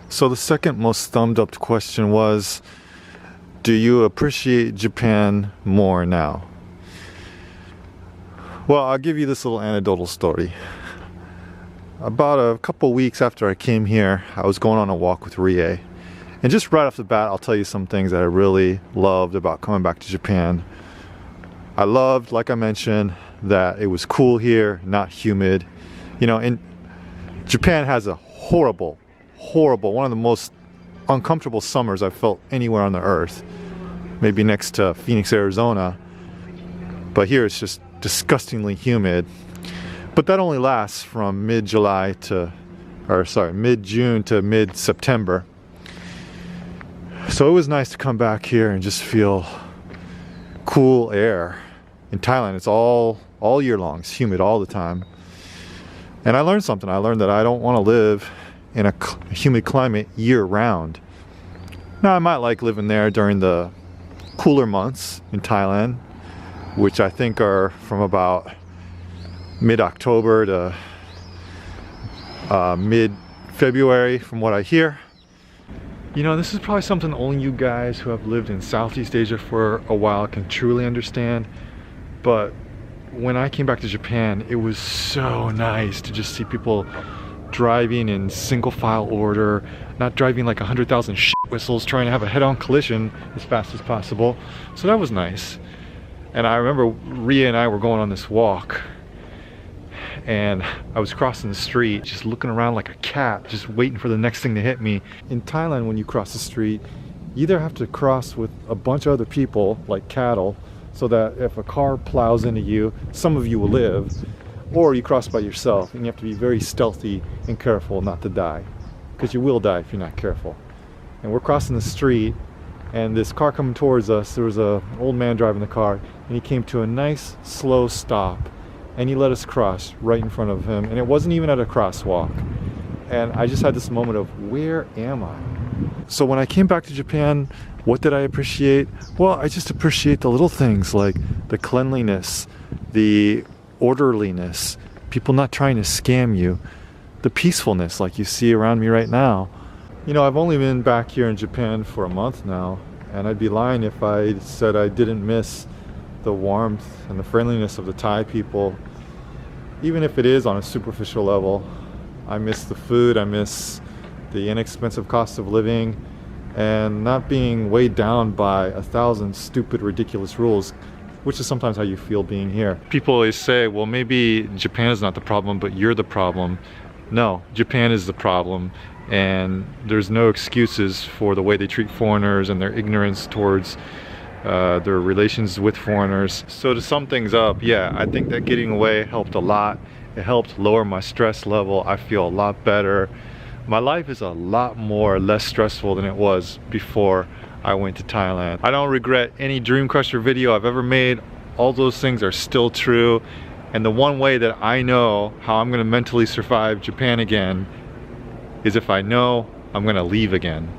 So the second most thumbed up question was, do you appreciate Japan more now? Well, I'll give you this little anecdotal story. About a couple weeks after I came here, I was going on a walk with Rie. And just right off the bat, I'll tell you some things that I really loved about coming back to Japan. I loved, like I mentioned, that it was cool here, not humid. You know, and Japan has a horrible, one of the most uncomfortable summers I've felt anywhere on the earth. Maybe next to Phoenix, Arizona. But here it's just disgustingly humid. But that only lasts from mid-June to mid-September. So it was nice to come back here and just feel cool air. In Thailand, it's all year long. It's humid all the time. And I learned something. I learned that I don't want to live in a humid climate year-round. Now, I might like living there during the cooler months in Thailand, which I think are from about mid-October to mid-February from what I hear. You know, this is probably something only you guys who have lived in Southeast Asia for a while can truly understand. But when I came back to Japan, it was so nice to just see people driving in single file order, not driving like 100,000 shit whistles trying to have a head-on collision as fast as possible. So that was nice. And I remember Ria and I were going on this walk, and I was crossing the street just looking around like a cat, just waiting for the next thing to hit me. In Thailand, when you cross the street, you either have to cross with a bunch of other people like cattle, so that if a car plows into you, some of you will live, or you cross by yourself and you have to be very stealthy and careful not to die, because you will die if you're not careful. And we're crossing the street, and this car coming towards us, there was an old man driving the car, and he came to a nice slow stop, and he let us cross right in front of him, and it wasn't even at a crosswalk. And I just had this moment of, where am I? So when I came back to Japan, what did I appreciate? Well, I just appreciate the little things like the cleanliness, the orderliness, people not trying to scam you, the peacefulness like you see around me right now. You know, I've only been back here in Japan for a month now, and I'd be lying if I said I didn't miss the warmth and the friendliness of the Thai people. Even if it is on a superficial level, I miss the food, I miss the inexpensive cost of living, and not being weighed down by 1,000 stupid, ridiculous rules, which is sometimes how you feel being here. People always say, well, maybe Japan is not the problem, but you're the problem. No, Japan is the problem, and there's no excuses for the way they treat foreigners and their ignorance towards their relations with foreigners. So to sum things up, yeah, I think that getting away helped a lot. It helped lower my stress level. I feel a lot better. My life is a lot less stressful than it was before I went to Thailand. I don't regret any Dream Crusher video I've ever made. All those things are still true. And the one way that I know how I'm gonna mentally survive Japan again is if I know I'm gonna leave again.